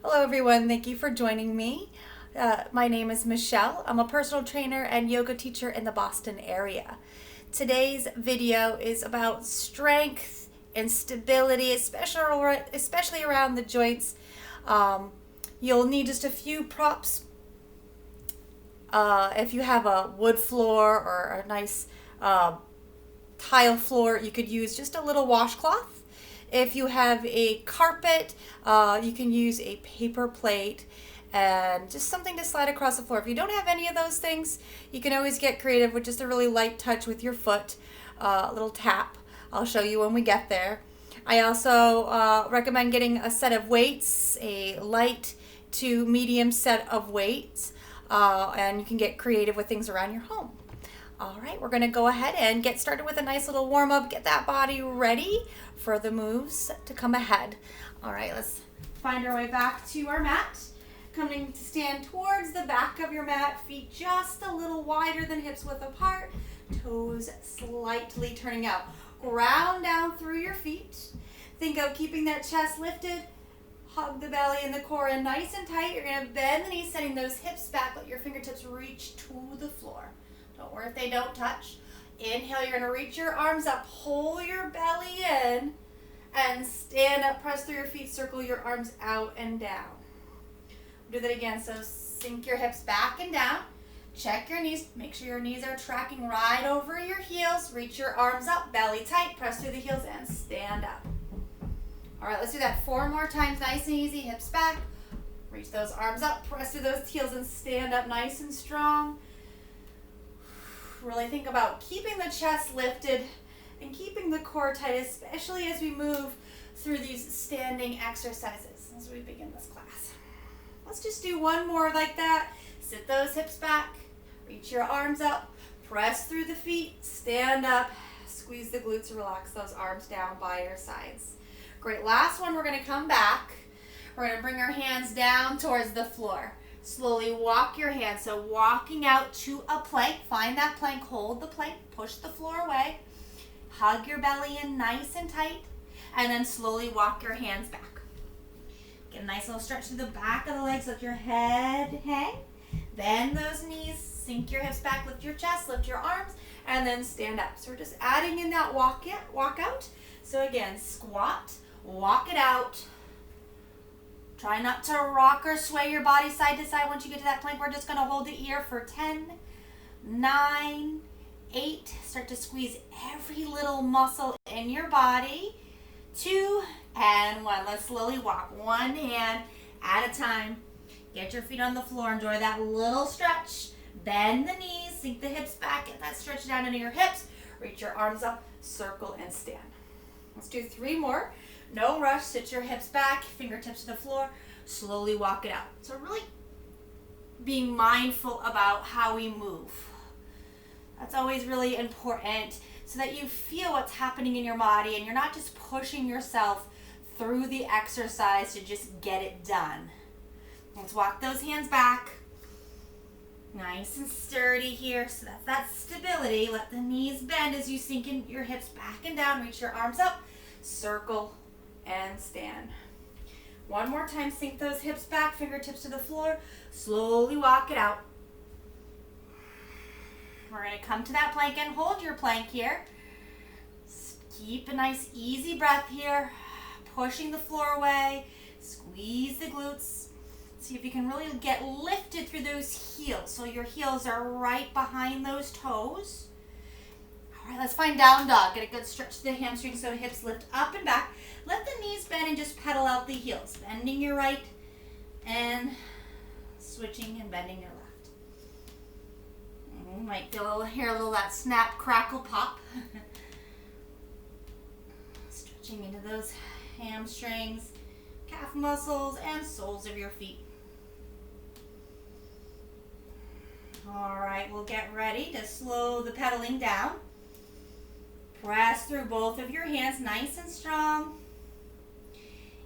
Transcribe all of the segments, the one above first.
Hello everyone, thank you for joining me. My name is Michelle. I'm a personal trainer and yoga teacher in the Boston area. Today's video is about strength and stability, especially around the joints. You'll need just a few props. If you have a wood floor or a nice tile floor, you could use just a little washcloth. If you have a carpet, you can use a paper plate and just something to slide across the floor. If you don't have any of those things, you can always get creative with just a really light touch with your foot, a little tap. I'll show you when we get there. I also recommend getting a set of weights, a light to medium set of weights, and you can get creative with things around your home. All right, we're going to go ahead and get started with a nice little warm up, get that body ready for the moves to come ahead. All right, let's find our way back to our mat. Coming to stand towards the back of your mat, feet just a little wider than hips width apart, toes slightly turning out. Ground down through your feet. Think of keeping that chest lifted. Hug the belly and the core in nice and tight. You're going to bend the knees, sending those hips back. Let your fingertips reach to the floor. Don't worry if they don't touch. Inhale, you're going to reach your arms up, pull your belly in, and stand up, press through your feet, circle your arms out and down. Do that again. So sink your hips back and down. Check your knees. Make sure your knees are tracking right over your heels. Reach your arms up, belly tight, press through the heels and stand up. All right, let's do that 4 more times, nice and easy. Hips back, reach those arms up, press through those heels and stand up nice and strong. Really think about keeping the chest lifted and keeping the core tight, especially as we move through these standing exercises as we begin this class. Let's just do one more like that. Sit those hips back, reach your arms up, press through the feet, stand up, squeeze the glutes, relax those arms down by your sides. Great, last one, we're going to come back. We're going to bring our hands down towards the floor. Slowly walk your hands, so walking out to a plank. Find that plank, hold the plank, push the floor away. Hug your belly in nice and tight, and then slowly walk your hands back. Get a nice little stretch through the back of the legs, let your head hang. Bend those knees, sink your hips back, lift your chest, lift your arms, and then stand up. So we're just adding in that walk out. So again, squat, walk it out. Try not to rock or sway your body side to side. Once you get to that plank, we're just going to hold it here for 10, 9, 8. Start to squeeze every little muscle in your body. 2 and 1. Let's slowly walk. One hand at a time. Get your feet on the floor. Enjoy that little stretch. Bend the knees. Sink the hips back. Get that stretch down into your hips. Reach your arms up. Circle and stand. Let's do 3 more. No rush, sit your hips back, fingertips to the floor, slowly walk it out. So really being mindful about how we move. That's always really important so that you feel what's happening in your body and you're not just pushing yourself through the exercise to just get it done. Let's walk those hands back. Nice and sturdy here. So that's that stability. Let the knees bend as you sink in your hips back and down. Reach your arms up, circle, and stand. One more time, sink those hips back, fingertips to the floor, slowly walk it out. We're going to come to that plank and hold your plank here. Keep a nice easy breath here, pushing the floor away, squeeze the glutes. See if you can really get lifted through those heels. So your heels are right behind those toes. All right, let's find down dog. Get a good stretch to the hamstrings so hips lift up and back. Let the knees bend and just pedal out the heels. Bending your right and switching and bending your left. You might hear a little that snap, crackle, pop. Stretching into those hamstrings, calf muscles, and soles of your feet. All right, we'll get ready to slow the pedaling down. Press through both of your hands nice and strong.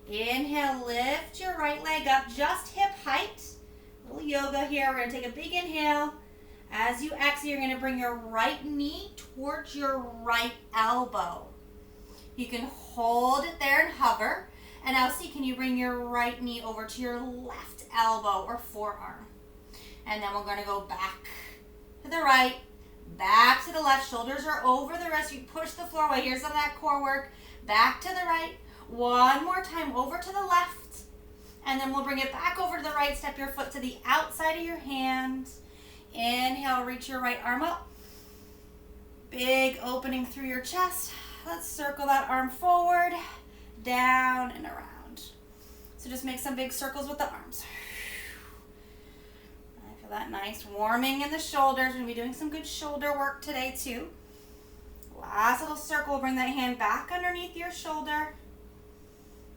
Inhale, lift your right leg up, just hip height. A little yoga here. We're going to take a big inhale. As you exhale, you're going to bring your right knee towards your right elbow. You can hold it there and hover. And now see, can you bring your right knee over to your left elbow or forearm? And then we're going to go back to the right, back to the left. Shoulders are over the wrist. You push the floor away. Here's some of that core work. Back to the right. One more time over to the left. And then we'll bring it back over to the right. Step your foot to the outside of your hand. Inhale, reach your right arm up. Big opening through your chest. Let's circle that arm forward, down, and around. So just make some big circles with the arms. I feel that nice warming in the shoulders. We're going to be doing some good shoulder work today too. Last little circle, bring that hand back underneath your shoulder.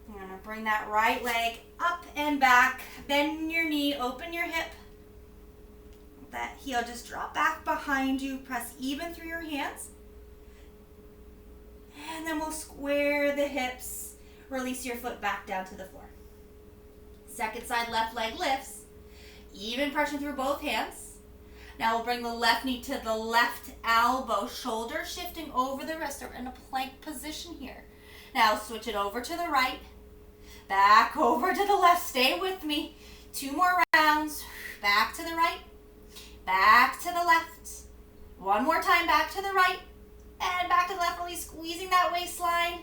You're going to bring that right leg up and back. Bend your knee, open your hip. That heel just drop back behind you. Press even through your hands. And then we'll square the hips. Release your foot back down to the floor. Second side, left leg lifts. Even pressure through both hands. Now we'll bring the left knee to the left elbow. Shoulder shifting over the wrist. We're in a plank position here. Now switch it over to the right. Back over to the left. Stay with me. 2 more rounds. Back to the right. Back to the left. One more time. Back to the right. And back to the left. Really squeezing that waistline.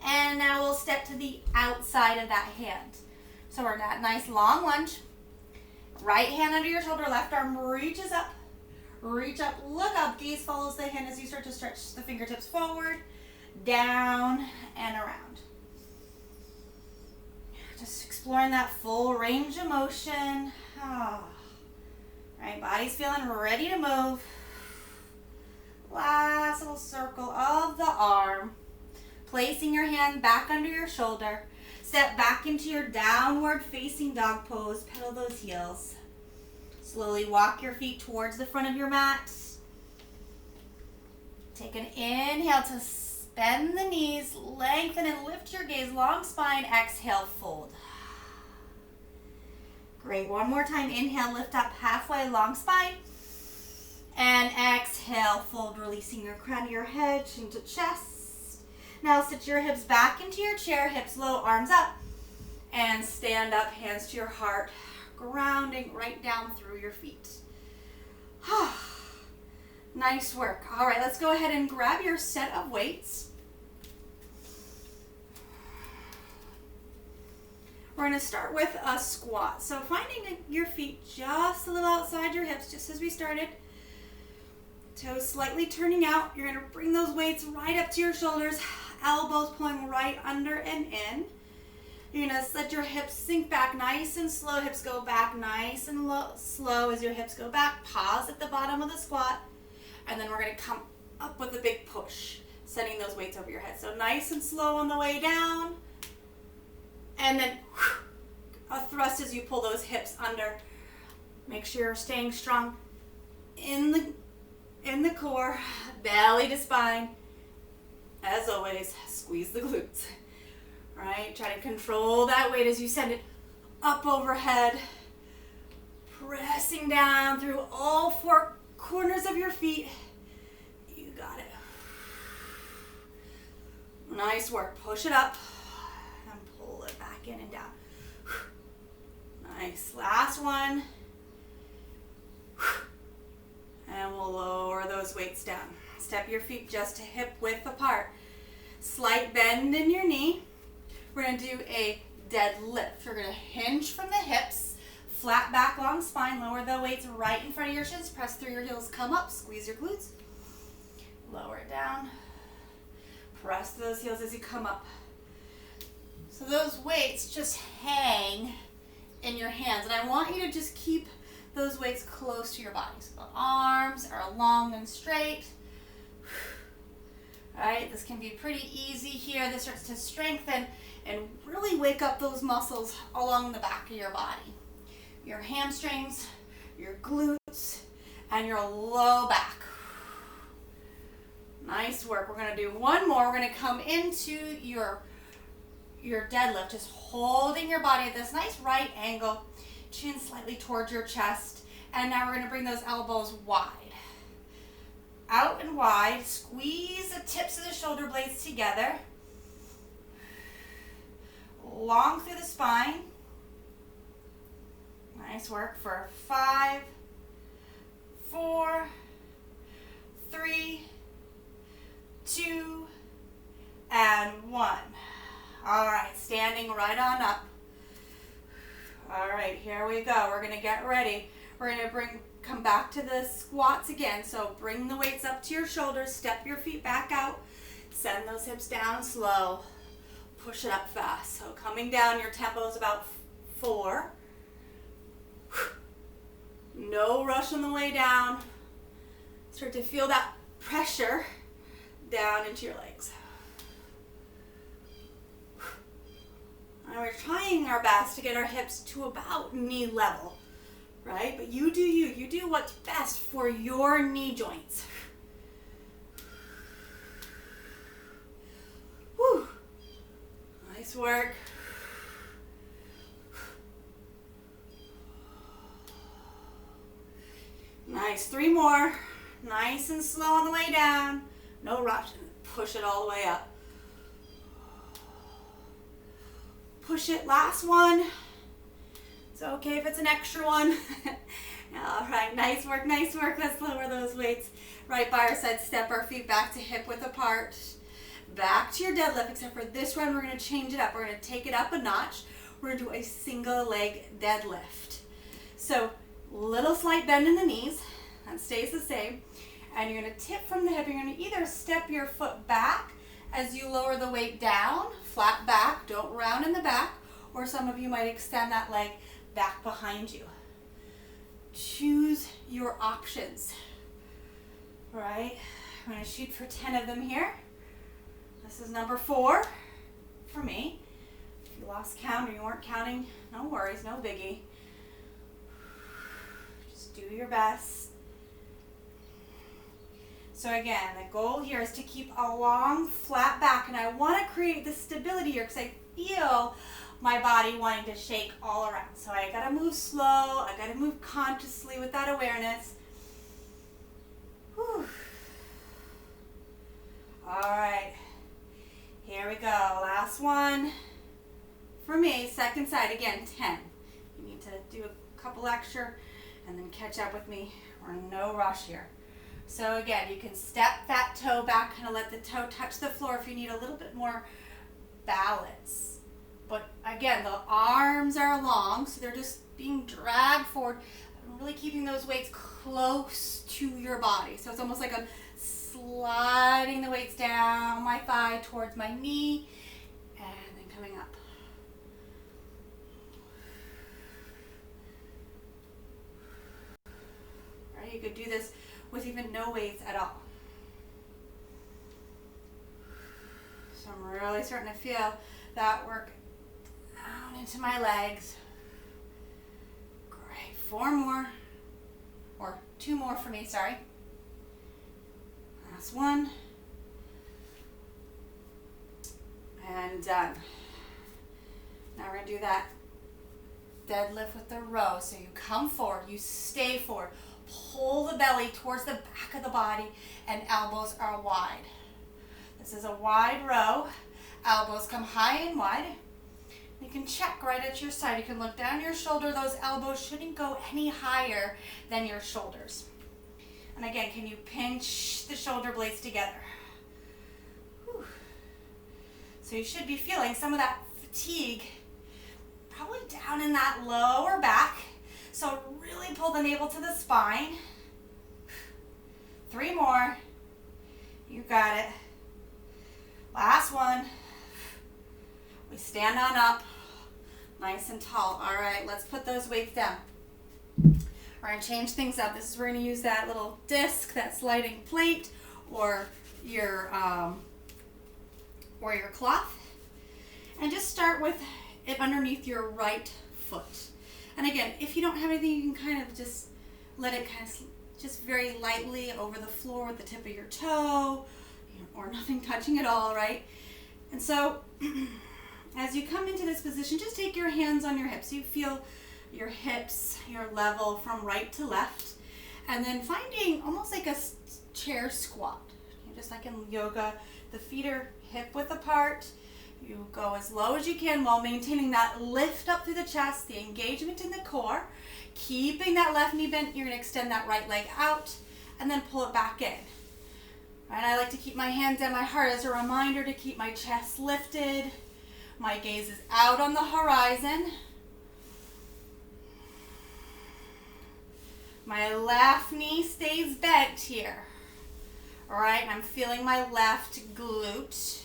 And now we'll step to the outside of that hand. So we're in that nice long lunge. Right hand under your shoulder. Left arm reaches up. Reach up. Look up. Gaze follows the hand as you start to stretch the fingertips forward. Down and around. Just exploring that full range of motion. Oh. Right, body's feeling ready to move. Last little circle of the arm. Placing your hand back under your shoulder. Step back into your downward facing dog pose. Pedal those heels. Slowly walk your feet towards the front of your mat. Take an inhale to bend the knees, lengthen and lift your gaze, long spine, exhale, fold. Great, one more time, inhale, lift up halfway, long spine, and exhale, fold, releasing your crown of your head into chest. Now sit your hips back into your chair, hips low, arms up, and stand up, hands to your heart, grounding right down through your feet. Nice work. All right, let's go ahead and grab your set of weights. We're going to start with a squat. So finding your feet just a little outside your hips, just as we started. Toes slightly turning out. You're going to bring those weights right up to your shoulders, elbows pulling right under and in. You're going to let your hips sink back nice and slow. Hips go back nice and slow as your hips go back. Pause at the bottom of the squat. And then we're going to come up with a big push, sending those weights over your head. So nice and slow on the way down. And then a thrust as you pull those hips under. Make sure you're staying strong in the core, belly to spine. As always, squeeze the glutes. Right? Try to control that weight as you send it up overhead. Pressing down through all 4 corners of your feet. You got it. Nice work. Push it up and pull it back in and down. Nice. Last one. And we'll lower those weights down. Step your feet just to hip width apart. Slight bend in your knee. We're going to do a deadlift. We're going to hinge from the hips. Flat back, long spine. Lower the weights right in front of your shins. Press through your heels. Come up. Squeeze your glutes. Lower it down. Press those heels as you come up. So those weights just hang in your hands. And I want you to just keep those weights close to your body. So the arms are long and straight. All right, this can be pretty easy here. This starts to strengthen and really wake up those muscles along the back of your body. Your hamstrings, your glutes, and your low back. Nice work. We're going to do one more. We're going to come into your deadlift, just holding your body at this nice right angle, chin slightly towards your chest. And now we're going to bring those elbows wide. Out and wide. Squeeze the tips of the shoulder blades together. long through the spine. Nice work for 5, 4, 3, 2, and 1. All right, standing right on up. All right, here we go. We're gonna get ready. We're gonna come back to the squats again. So bring the weights up to your shoulders, step your feet back out, send those hips down slow, push it up fast. So coming down, your tempo is about 4. No rush on the way down. Start to feel that pressure down into your legs. And we're trying our best to get our hips to about knee level, right? But you do you. You do what's best for your knee joints. Whew. Nice work. Nice, 3 more. Nice and slow on the way down. No rush. Push it all the way up. Push it, last one. It's okay if it's an extra one. All right, nice work, nice work. Let's lower those weights right by our side. Step our feet back to hip width apart. Back to your deadlift, except for this run, we're gonna change it up. We're gonna take it up a notch. We're gonna do a single leg deadlift. So, little slight bend in the knees. That stays the same. And you're gonna tip from the hip. You're gonna either step your foot back as you lower the weight down, flat back, don't round in the back, or some of you might extend that leg back behind you. Choose your options, all right? I'm gonna shoot for 10 of them here. This is number 4 for me. If you lost count or you weren't counting, no worries, no biggie. Just do your best. So again, the goal here is to keep a long, flat back, and I want to create the stability here because I feel my body wanting to shake all around. So I gotta move slow, I gotta move consciously with that awareness. Whew. All right, here we go. Last one for me, second side, again, 10. You need to do a couple extra and then catch up with me. We're in no rush here. So again, you can step that toe back, kind of let the toe touch the floor if you need a little bit more balance. But again, the arms are long, so they're just being dragged forward. I'm really keeping those weights close to your body. So it's almost like I'm sliding the weights down my thigh towards my knee and then coming up. All right, you could do this with even no weights at all. So I'm really starting to feel that work down into my legs. Great, 4 more, or 2 more for me, sorry. Last one. And done. Now we're gonna do that deadlift with the row. So you come forward, you stay forward. Pull the belly towards the back of the body and elbows are wide. This is a wide row. Elbows come high and wide. You can check right at your side. You can look down your shoulder. Those elbows shouldn't go any higher than your shoulders. And again, can you pinch the shoulder blades together? Whew. So you should be feeling some of that fatigue probably down in that lower back. So really pull the navel to the spine. 3 more. You got it. Last one. We stand on up, nice and tall. All right, let's put those weights down. We're gonna change things up. This is where we're gonna use that little disc, that sliding plate, or your cloth, and just start with it underneath your right foot. And again, if you don't have anything, you can kind of just let it kind of just very lightly over the floor with the tip of your toe, or nothing touching at all, right? And so as you come into this position, just take your hands on your hips. You feel your hips, your level from right to left, and then finding almost like a chair squat. Just like in yoga, the feet are hip width apart, You go as low as you can while maintaining that lift up through the chest, the engagement in the core. Keeping that left knee bent, you're going to extend that right leg out and then pull it back in. And I like to keep my hands at my heart as a reminder to keep my chest lifted. My gaze is out on the horizon. My left knee stays bent here. All right, I'm feeling my left glute.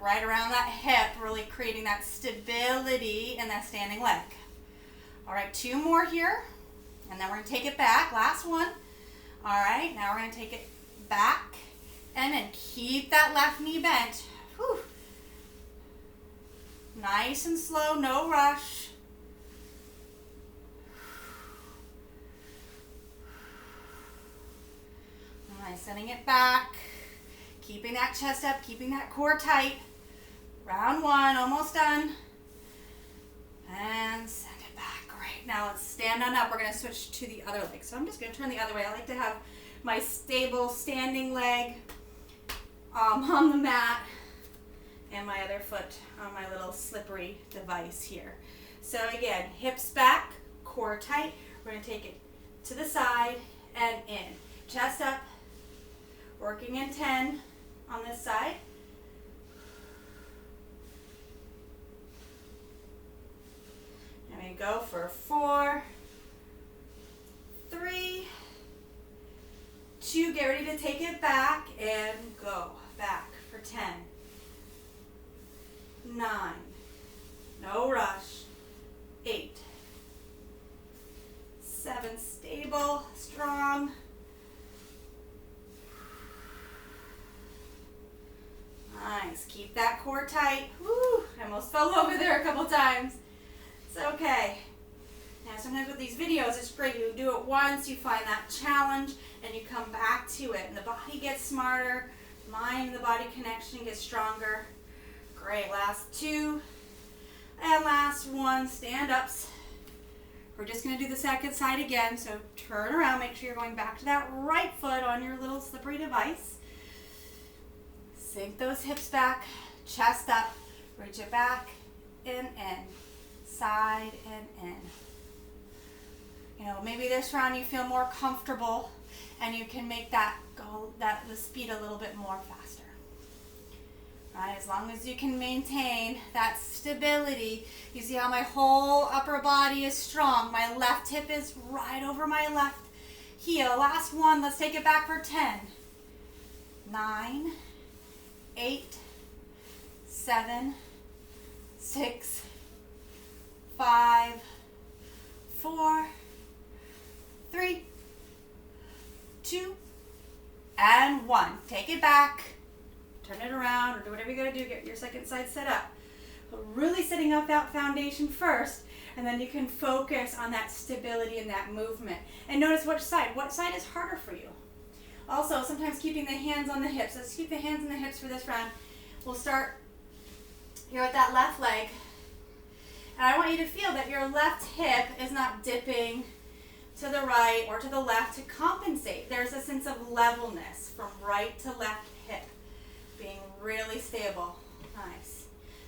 Right around that hip, really creating that stability in that standing leg. All right, 2 more here, and then we're going to take it back. Last one. All right, now we're going to take it back, and then keep that left knee bent. Whew. Nice and slow, no rush. All right, sending it back. Keeping that chest up, keeping that core tight. Round 1, almost done. And send it back. Great. Now let's stand on up. We're going to switch to the other leg. So I'm just going to turn the other way. I like to have my stable standing leg on the mat and my other foot on my little slippery device here. So again, hips back, core tight. We're going to take it to the side and in. Chest up, working in 10 on this side. And we go for 4, 3, 2, get ready to take it back and go. Back for 10, 9, no rush, 8, 7, stable, strong. Nice, keep that core tight. Woo, I almost fell over there a couple times. It's okay. Now sometimes with these videos, it's great. You do it once, you find that challenge, and you come back to it. And the body gets smarter, mind and the body connection gets stronger. Great, last 2. And last 1, stand-ups. We're just gonna do the second side again, so turn around, make sure you're going back to that right foot on your little slippery device. Sink those hips back, chest up, reach it back, in, side, in. You know, maybe this round you feel more comfortable and you can make that go, the speed a little bit more faster. All right, as long as you can maintain that stability. You see how my whole upper body is strong. My left hip is right over my left heel. Last one, let's take it back for 10, 9, 8, 7, 6, 5, 4, 3, 2, and 1. Take it back, turn it around, or do whatever you gotta do, get your second side set up. But really setting up that foundation first, and then you can focus on that stability and that movement. And notice what side is harder for you. Also, sometimes keeping the hands on the hips. Let's keep the hands on the hips for this round. We'll start here with that left leg. And I want you to feel that your left hip is not dipping to the right or to the left to compensate. There's a sense of levelness from right to left hip, being really stable. Nice.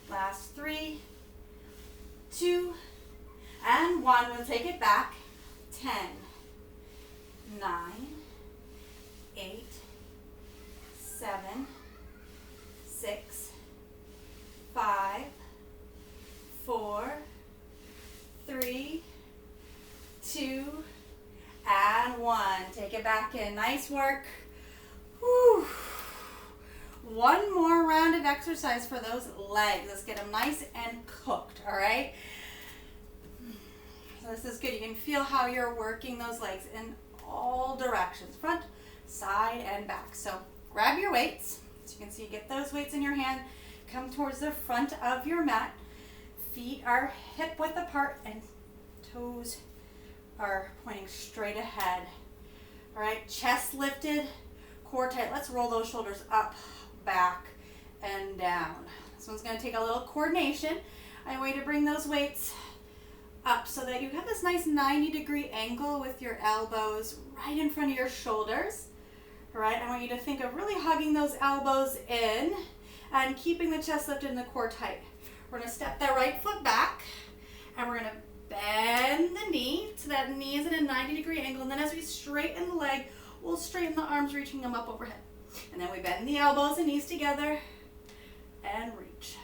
Last 3, 2, and 1. We'll take it back. 10, 9, 8, 7, 6, 5, 4, 3, 2, and 1. Take it back in. Nice work. Whew. One more round of exercise for those legs. Let's get them nice and cooked, all right? So this is good. You can feel how you're working those legs in all directions, front, side, and back. So grab your weights. As you can see, get those weights in your hand. Come towards the front of your mat. Feet are hip width apart and toes are pointing straight ahead. All right, chest lifted, core tight. Let's roll those shoulders up, back, and down. This one's going to take a little coordination. I want you to bring those weights up so that you have this nice 90-degree angle with your elbows right in front of your shoulders. All right, I want you to think of really hugging those elbows in and keeping the chest lifted and the core tight. We're going to step that right foot back, and we're going to bend the knee so that knee is at a 90-degree angle, and then as we straighten the leg, we'll straighten the arms, reaching them up overhead. And then we bend the elbows and knees together and reach.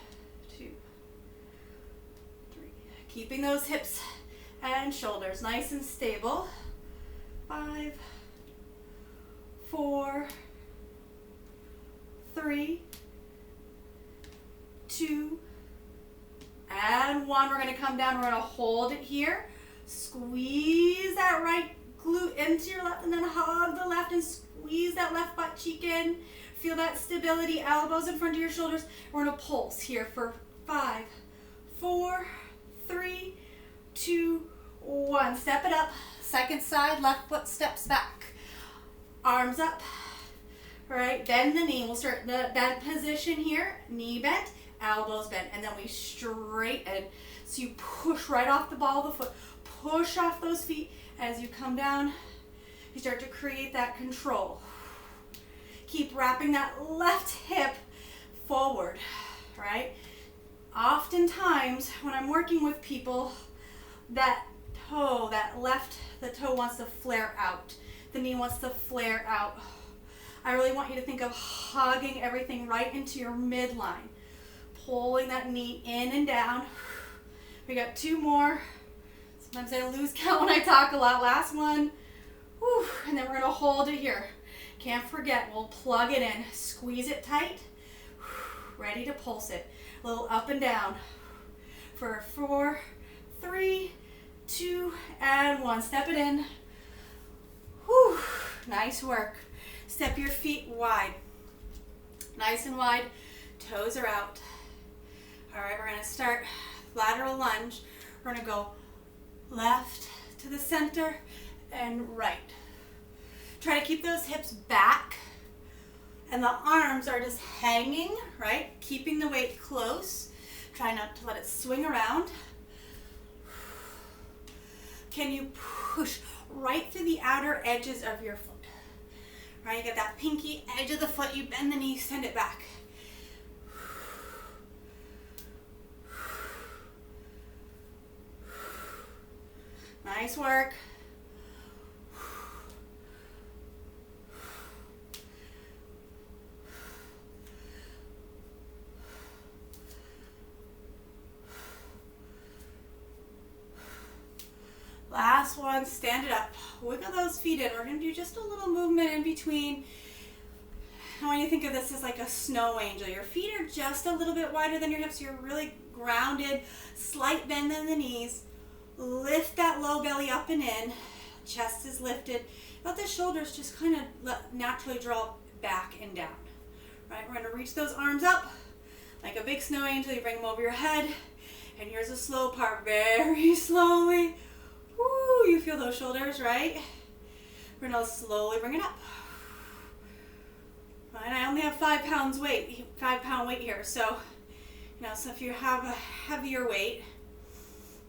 2, 3. Keeping those hips and shoulders nice and stable. 5, 4, 3, 2, and 1. We're going to come down. We're going to hold it here. Squeeze that right glute into your left, and then hug the left and squeeze that left butt cheek in. Feel that stability, elbows in front of your shoulders. We're going to pulse here for 5, 4, 3, 2, 1. Step it up. Second side, left foot steps back. Arms up. All right, bend the knee. We'll start the bent position here. Knee bent, elbows bent, and then we straighten. So you push right off the ball of the foot. Push off those feet. As you come down, you start to create that control. Keep wrapping that left hip forward, right? Oftentimes, when I'm working with people, that toe, the toe wants to flare out. The knee wants to flare out. I really want you to think of hugging everything right into your midline. Pulling that knee in and down. We got 2 more. Sometimes I lose count when I talk a lot. Last one. Whew. And then we're going to hold it here. Can't forget, we'll plug it in. Squeeze it tight. Ready to pulse it. A little up and down. For 4, 3, 2, and 1. Step it in. Whew. Nice work. Step your feet wide. Nice and wide. Toes are out. All right, we're going to start lateral lunge. We're going to go left to the center and right. Try to keep those hips back, and the arms are just hanging, right? Keeping the weight close. Try not to let it swing around. Can you push right through the outer edges of your foot? All right, you get that pinky edge of the foot, you bend the knee, send it back. Nice work. Last one, stand it up. Wiggle those feet in. We're going to do just a little movement in between. I want you to think of this as like a snow angel. Your feet are just a little bit wider than your hips. You're really grounded. Slight bend in the knees. Lift that low belly up and in. Chest is lifted. Let the shoulders just kind of naturally draw back and down. Right? We're going to reach those arms up like a big snow angel. You bring them over your head. And here's a slow part. Very slowly. Woo, you feel those shoulders, right? We're going to slowly bring it up. Right, I only have 5 pound weight here. So, so if you have a heavier weight,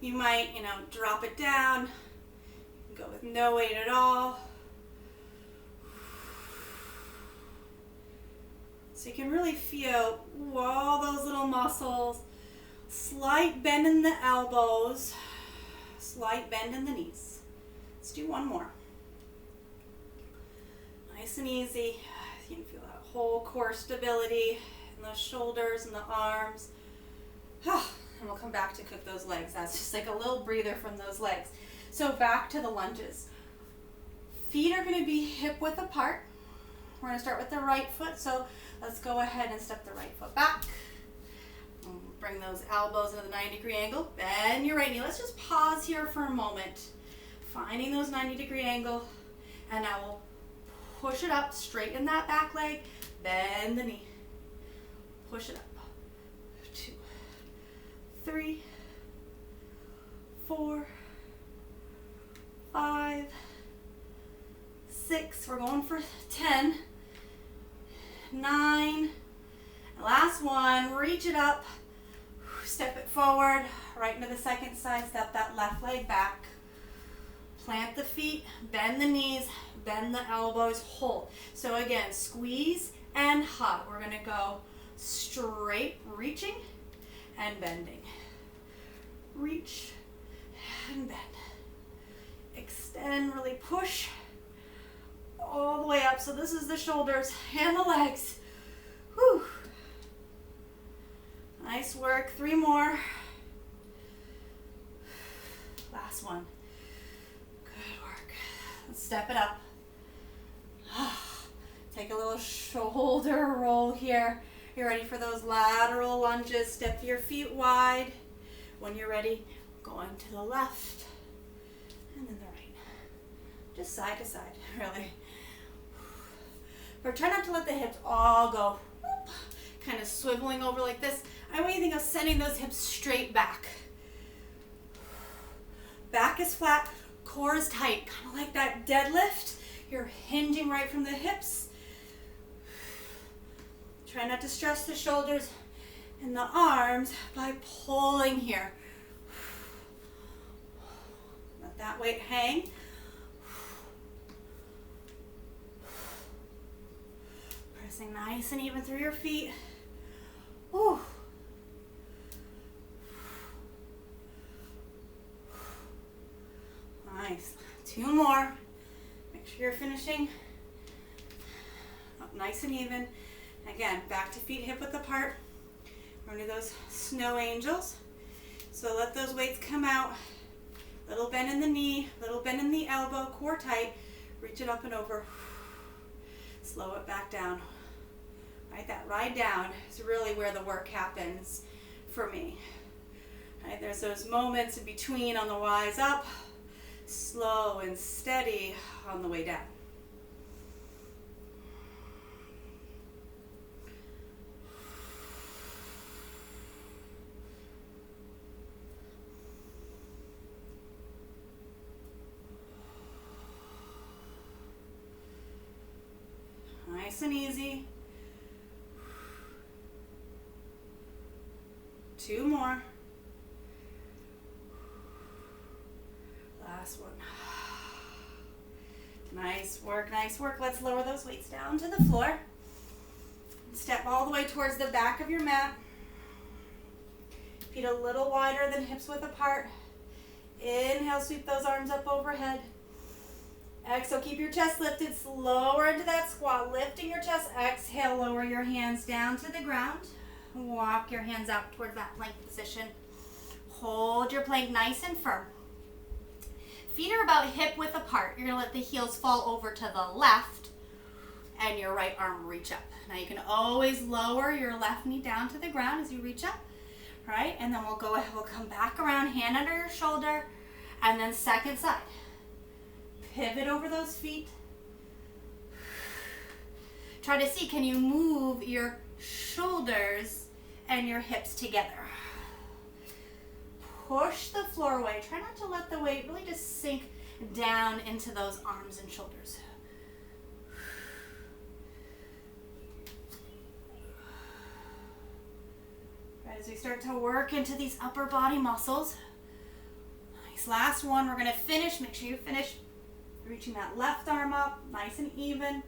you might, drop it down, go with no weight at all. So you can really feel all those little muscles, slight bend in the elbows, slight bend in the knees. Let's do one more. Nice and easy. You can feel that whole core stability in those shoulders and the arms. And we'll come back to cook those legs. That's just like a little breather from those legs. So back to the lunges. Feet are going to be hip width apart. We're going to start with the right foot. So let's go ahead and step the right foot back. Bring those elbows into the 90-degree angle. Bend your right knee. Let's just pause here for a moment. Finding those 90-degree angle. And now we'll push it up. Straighten that back leg. Bend the knee. Push it up. 2, 3, 4, 5, 6. We're going for 10, 9. Last one. Reach it up. Step it forward. Right into the second side. Step that left leg back. Plant the feet. Bend the knees. Bend the elbows. Hold. So again, squeeze and hug. We're going to go Straight, reaching and bending. Reach and bend. Extend, really push all the way up. So this is the shoulders and the legs. Whew. Nice work. 3 more. Last one. Good work. Let's step it up. Take a little shoulder roll here. You're ready for those lateral lunges. Step your feet wide. When you're ready, going to the left and then the right. Just side to side, really. But try not to let the hips all go. Kind of swiveling over like this. I want you to think of sending those hips straight back. Back is flat, core is tight. Kind of like that deadlift. You're hinging right from the hips. Try not to stress the shoulders and the arms by pulling here. Let that weight hang. Pressing nice and even through your feet. Whew. Nice. 2 more. Make sure you're finishing up nice and even. Again, back to feet hip width apart. We're going to do those snow angels. So let those weights come out. Little bend in the knee, little bend in the elbow, core tight. Reach it up and over. Slow it back down. Right, that ride down is really where the work happens for me. Right, there's those moments in between on the rise up, slow and steady on the way down. Nice and easy. 2 more. Last one. Nice work, nice work. Let's lower those weights down to the floor. Step all the way towards the back of your mat. Feet a little wider than hips width apart. Inhale, sweep those arms up overhead. Exhale, keep your chest lifted. Lower into that squat, lifting your chest. Exhale, lower your hands down to the ground. Walk your hands out towards that plank position. Hold your plank nice and firm. Feet are about hip width apart. You're going to let the heels fall over to the left and your right arm reach up. Now you can always lower your left knee down to the ground as you reach up. All right, and then we'll come back around, hand under your shoulder, and then second side. Pivot over those feet. Try to see, can you move your shoulders and your hips together? Push the floor away. Try not to let the weight really just sink down into those arms and shoulders. As we start to work into these upper body muscles. Nice, last one. We're going to finish. Make sure you finish reaching that left arm up, nice and even.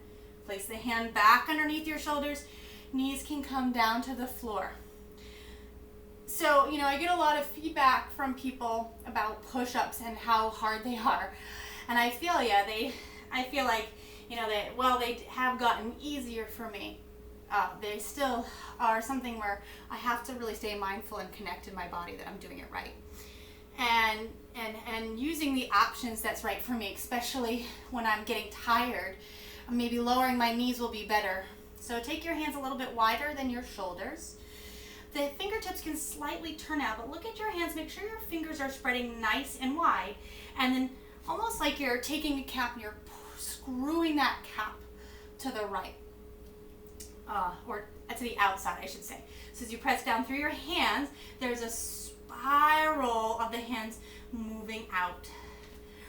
Place the hand back underneath your shoulders. Knees can come down to the floor. So, I get a lot of feedback from people about push-ups and how hard they are. And I feel, I feel like, they have gotten easier for me. They still are something where I have to really stay mindful and connect in my body that I'm doing it right. And using the options that's right for me, especially when I'm getting tired. Maybe lowering my knees will be better. So take your hands a little bit wider than your shoulders. The fingertips can slightly turn out, but look at your hands. Make sure your fingers are spreading nice and wide. And then almost like you're taking a cap and you're screwing that cap to the right. Or to the outside, I should say. So as you press down through your hands, there's a spiral of the hands moving out.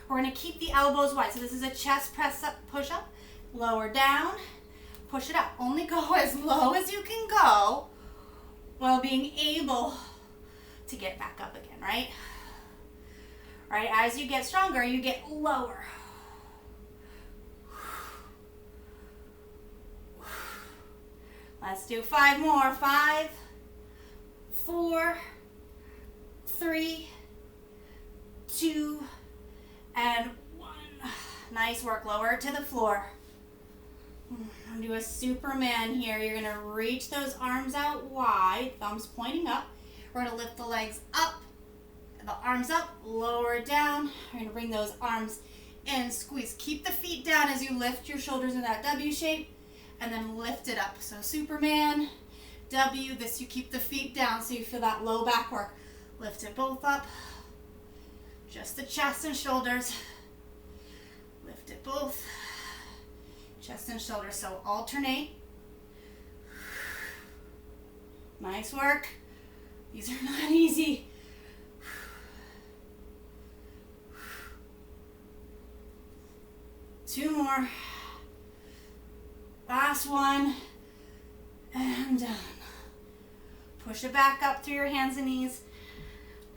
We're going to keep the elbows wide. So this is a chest press up, push up, lower down, push it up. Only go as low as you can go while being able to get back up again, right? All right, as you get stronger, you get lower. Let's do 5 more. 5, 4, 3, 2, and 1. Nice work. Lower it to the floor. I'm gonna do a Superman here. You're gonna reach those arms out wide, thumbs pointing up. We're gonna lift the legs up, the arms up, lower it down. We're gonna bring those arms in, squeeze. Keep the feet down as you lift your shoulders in that W shape, and then lift it up. So Superman, W, this you keep the feet down so you feel that low back work. Lift it both up, just the chest and shoulders. Lift it both. Chest and shoulders, so alternate. Nice work. These are not easy. 2 more. Last one. And done. Push it back up through your hands and knees.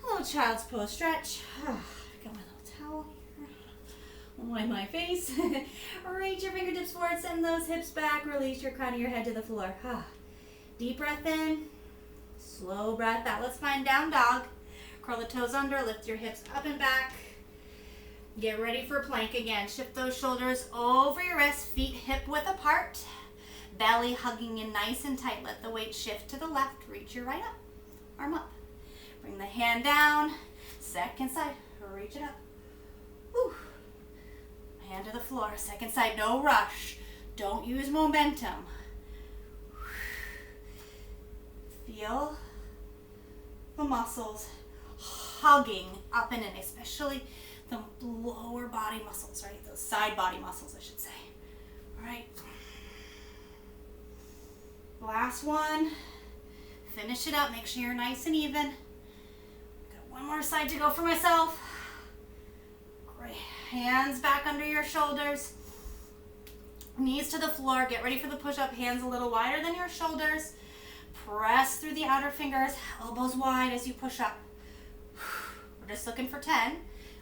A little child's pose stretch. Got my little towel here. Wipe my face. Reach your fingertips forward, send those hips back, release your crown of your head to the floor. Deep breath in, slow breath out. Let's find down dog. Curl the toes under, lift your hips up and back. Get ready for plank again. Shift those shoulders over your wrists, feet hip width apart. Belly hugging in nice and tight. Let the weight shift to the left. Reach your right up, arm up. Bring the hand down, second side, reach it up. Woo. Hand to the floor, second side, no rush. Don't use momentum. Feel the muscles hugging up and in, especially the lower body muscles, right? Those side body muscles, I should say. All right. Last one. Finish it up, make sure you're nice and even. Got one more side to go for myself. Great. Hands back under your shoulders. Knees to the floor. Get ready for the push-up. Hands a little wider than your shoulders. Press through the outer fingers. Elbows wide as you push up. We're just looking for 10.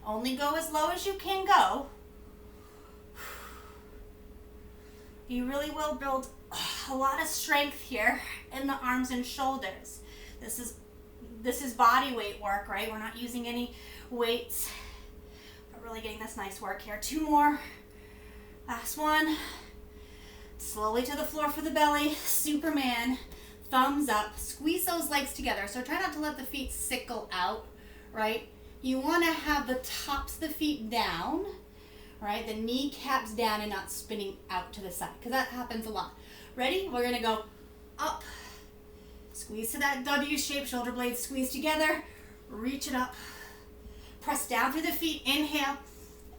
Only go as low as you can go. You really will build a lot of strength here in the arms and shoulders. This is body weight work, right? We're not using any weights. Really getting this nice work here. 2 more. Last one. Slowly to the floor for the belly. Superman. Thumbs up. Squeeze those legs together. So try not to let the feet sickle out, right? You want to have the tops of the feet down, right? The kneecaps down and not spinning out to the side, because that happens a lot. Ready? We're going to go up. Squeeze to that W shape. Shoulder blades squeeze together. Reach it up. Press down through the feet. Inhale,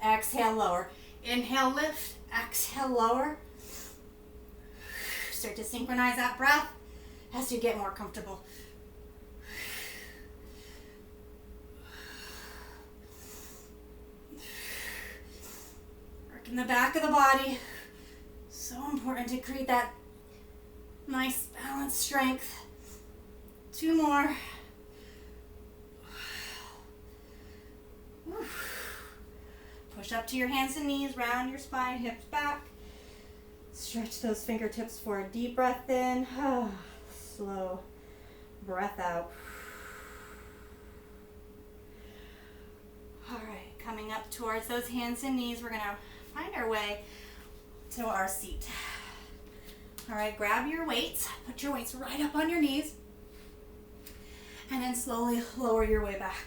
exhale, lower. Inhale, lift, exhale, lower. Start to synchronize that breath as you get more comfortable. Work in the back of the body. So important to create that nice balanced strength. 2 more. Push up to your hands and knees, round your spine, hips back. Stretch those fingertips for a deep breath in. Slow breath out. All right, coming up towards those hands and knees, we're gonna find our way to our seat. All right, grab your weights, put your weights right up on your knees, and then slowly lower your way back.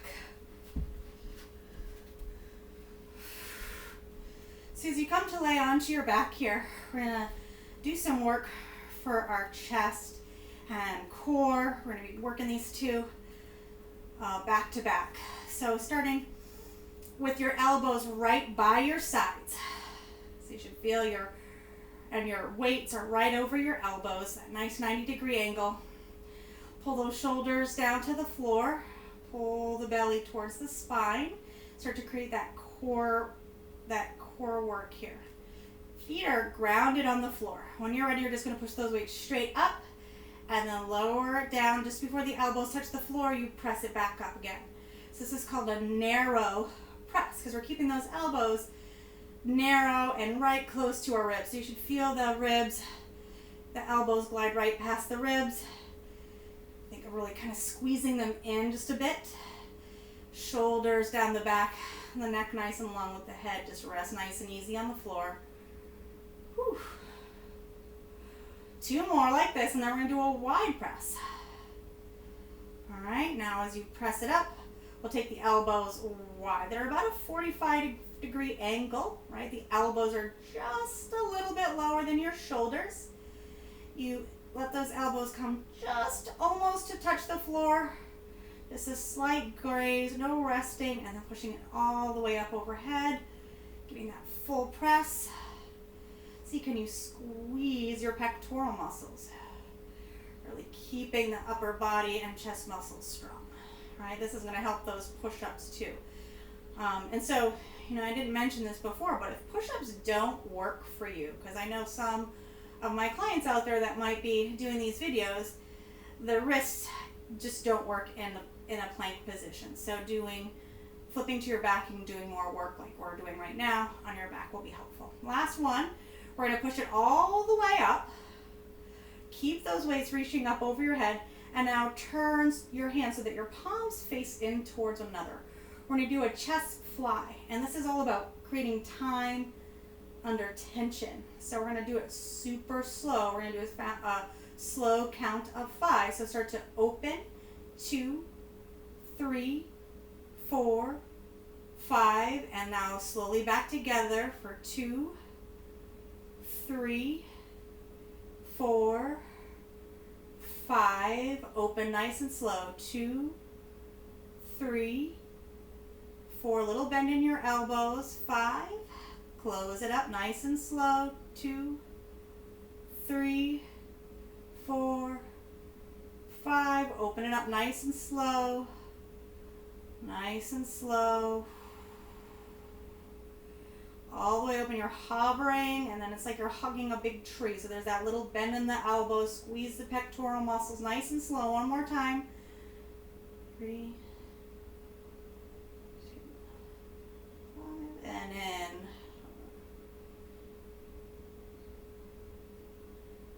So as you come to lay onto your back here, we're gonna do some work for our chest and core. We're gonna be working these two back to back. So starting with your elbows right by your sides. So you should feel your weights are right over your elbows, that nice 90-degree angle. Pull those shoulders down to the floor. Pull the belly towards the spine. Start to create that core work here. Feet are grounded on the floor. When you're ready, you're just going to push those weights straight up and then lower it down. Just before the elbows touch the floor, you press it back up again. So this is called a narrow press because we're keeping those elbows narrow and right close to our ribs. So you should feel the ribs The elbows glide right past the ribs. Think of really kind of squeezing them in just a bit. Shoulders down the back, the neck nice and long with the head. Just rest nice and easy on the floor. Whew. 2 more like this, and then we're going to do a wide press. All right, now as you press it up, we'll take the elbows wide. They're about a 45-degree angle, right? The elbows are just a little bit lower than your shoulders. You let those elbows come just almost to touch the floor. Just a slight graze, no resting, and then pushing it all the way up overhead, giving that full press. See, can you squeeze your pectoral muscles? Really keeping the upper body and chest muscles strong, right? This is going to help those push-ups too. And so, I didn't mention this before, but if push-ups don't work for you, because I know some of my clients out there that might be doing these videos, the wrists just don't work in a plank position. So flipping to your back and doing more work like we're doing right now on your back will be helpful. Last one, we're going to push it all the way up. Keep those weights reaching up over your head, and now turn your hands so that your palms face in towards one another. We're going to do a chest fly, and this is all about creating time under tension. So we're going to do it super slow. We're going to do a slow count of 5. So start to open, 2, 3, 4, 5, and now slowly back together for 2, 3, 4, 5. Open nice and slow. 2, 3, 4. Little bend in your elbows. 5. Close it up nice and slow. 2, 3, 4, 5. Open it up nice and slow. Nice and slow. All the way open. You're hovering, and then it's like you're hugging a big tree. So there's that little bend in the elbows. Squeeze the pectoral muscles nice and slow. One more time. 3, 2, 5, and in.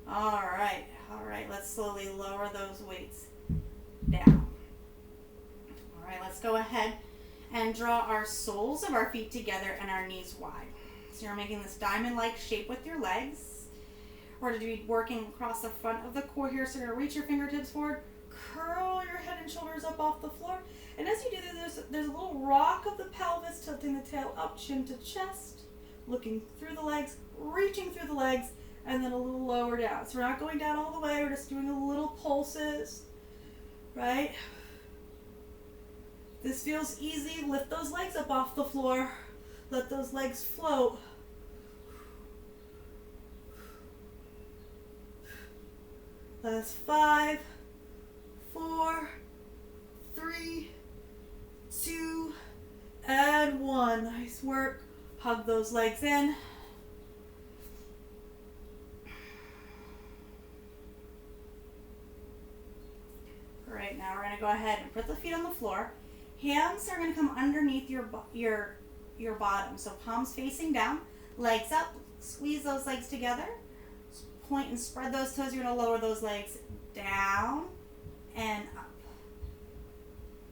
All right, let's slowly lower those weights down. All right, let's go ahead and draw our soles of our feet together and our knees wide. So you're making this diamond-like shape with your legs. We're going to be working across the front of the core here, so you're going to reach your fingertips forward, curl your head and shoulders up off the floor, and as you do this, there's a little rock of the pelvis, tilting the tail up, chin to chest, looking through the legs, reaching through the legs, and then a little lower down. So we're not going down all the way, we're just doing a little pulses, right? This feels easy. Lift those legs up off the floor. Let those legs float. That's 5, 4, 3, 2, and 1. Nice work. Hug those legs in. Great. Now we're going to go ahead and put the feet on the floor. Hands are going to come underneath your bottom. So palms facing down, legs up. Squeeze those legs together. Point and spread those toes. You're going to lower those legs down and up.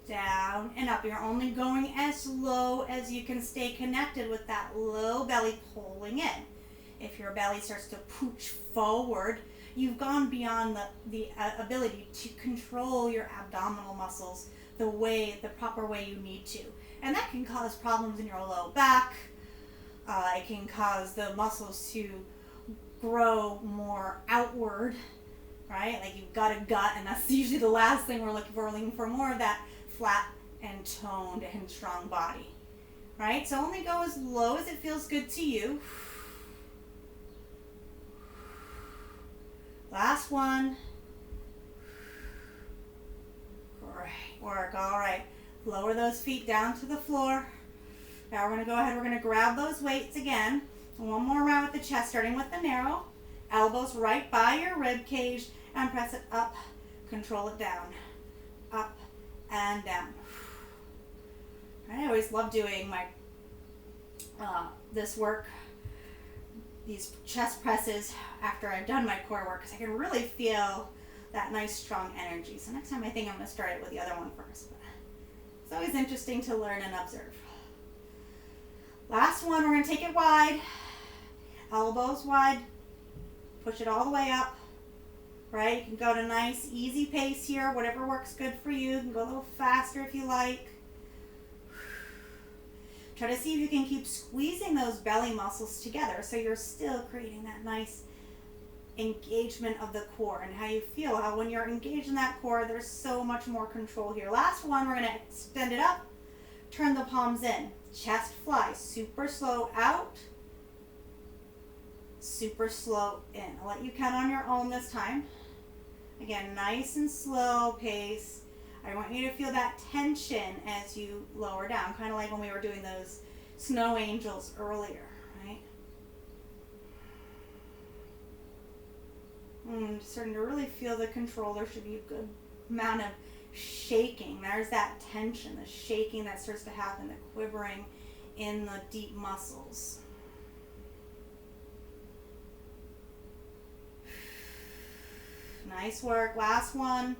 Down and up. You're only going as low as you can stay connected with that low belly pulling in. If your belly starts to pooch forward, you've gone beyond the ability to control your abdominal muscles the proper way you need to. And that can cause problems in your low back. It can cause the muscles to grow more outward, right? Like you've got a gut, and that's usually the last thing we're looking for. We're looking for more of that flat and toned and strong body, right? So only go as low as it feels good to you. Last one. Great work. All right. Lower those feet down to the floor. Now we're going to go ahead. We're going to grab those weights again. One more round with the chest, starting with the narrow. Elbows right by your rib cage, and press it up. Control it down. Up and down. I always love doing my this work these chest presses after I've done my core work because I can really feel that nice strong energy. So next time I think I'm going to start it with the other one first. But it's always interesting to learn and observe. Last one, we're going to take it wide. Elbows wide. Push it all the way up. Right? You can go to nice, easy pace here. Whatever works good for you. You can go a little faster if you like. Try to see if you can keep squeezing those belly muscles together so you're still creating that nice engagement of the core and how you feel. How when you're engaged in that core, there's so much more control here. Last one, we're going to extend it up. Turn the palms in. Chest fly. Super slow out. Super slow in. I'll let you count on your own this time. Again, nice and slow pace. I want you to feel that tension as you lower down, kind of like when we were doing those snow angels earlier, right? Starting to really feel the control. There should be a good amount of shaking. There's that tension, the shaking that starts to happen, the quivering in the deep muscles. Nice work. Last one.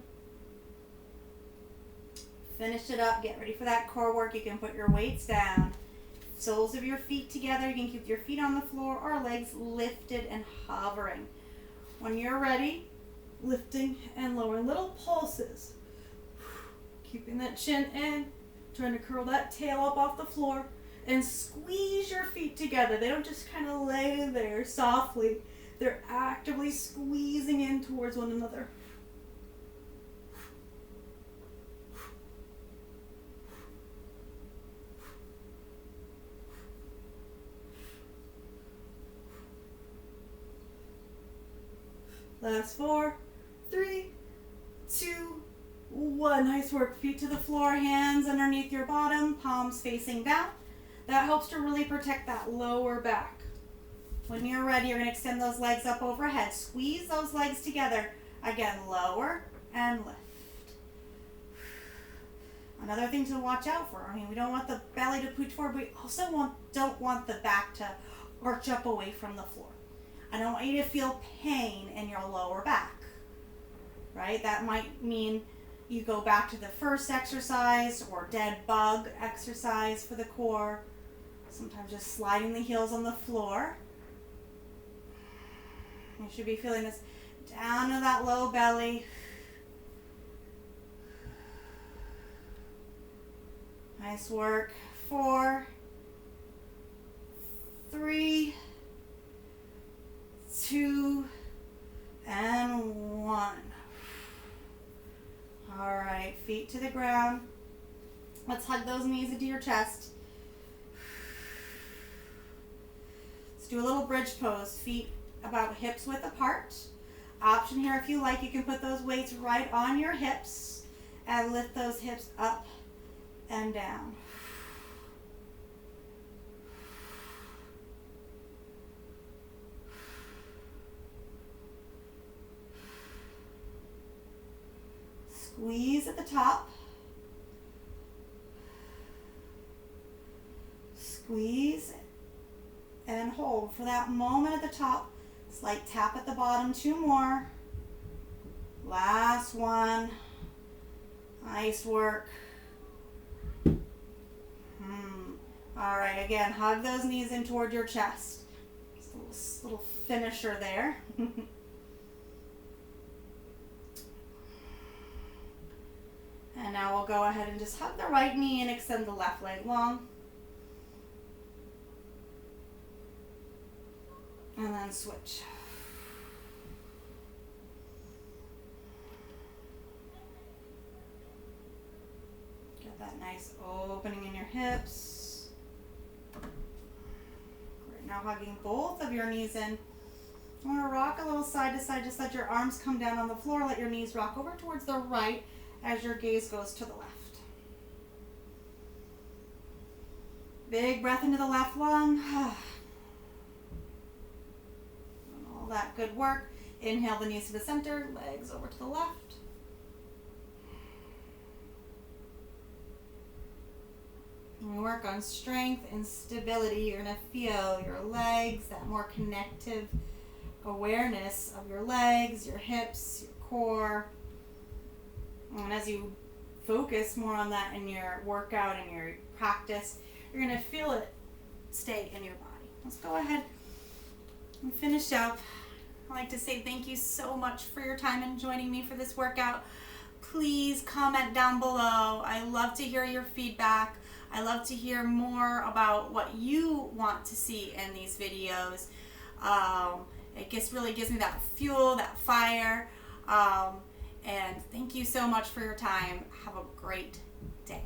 Finish it up. Get ready for that core work. You can put your weights down. Soles of your feet together. You can keep your feet on the floor or legs lifted and hovering. When you're ready, lifting and lowering. Little pulses. Keeping that chin in. Trying to curl that tail up off the floor. And squeeze your feet together. They don't just kind of lay there softly. They're actively squeezing in towards one another. Last 4, 3, 2, 1. Nice work. Feet to the floor, hands underneath your bottom, palms facing down. That helps to really protect that lower back. When you're ready, you're going to extend those legs up overhead. Squeeze those legs together. Again, lower and lift. Another thing to watch out for. We don't want the belly to pooch forward, but we also don't want the back to arch up away from the floor. I don't want you to feel pain in your lower back, right? That might mean you go back to the first exercise or dead bug exercise for the core. Sometimes just sliding the heels on the floor. You should be feeling this down to that low belly. Nice work. 4, 3, 2, and 1. All right, feet to the ground. Let's hug those knees into your chest. Let's do a little bridge pose. Feet about hips width apart. Option here, if you like, you can put those weights right on your hips and lift those hips up and down. Squeeze at the top. Squeeze and hold for that moment at the top. Slight tap at the bottom. 2 more. Last one. Nice work. All right, again, hug those knees in toward your chest. Just a little finisher there. And now we'll go ahead and just hug the right knee and extend the left leg long. And then switch. Get that nice opening in your hips. Great. Now hugging both of your knees in. I'm going to rock a little side to side. Just let your arms come down on the floor. Let your knees rock over towards the right as your gaze goes to the left. Big breath into the left lung. All that good work. Inhale the knees to the center, legs over to the left. And we work on strength and stability. You're going to feel your legs, that more connective awareness of your legs, your hips, your core. And as you focus more on that in your workout and your practice, you're going to feel it stay in your body. Let's go ahead and finish up. I'd like to say thank you so much for your time and joining me for this workout. Please comment down below. I love to hear your feedback. I love to hear more about what you want to see in these videos. It really gives me that fuel, that fire. And thank you so much for your time. Have a great day.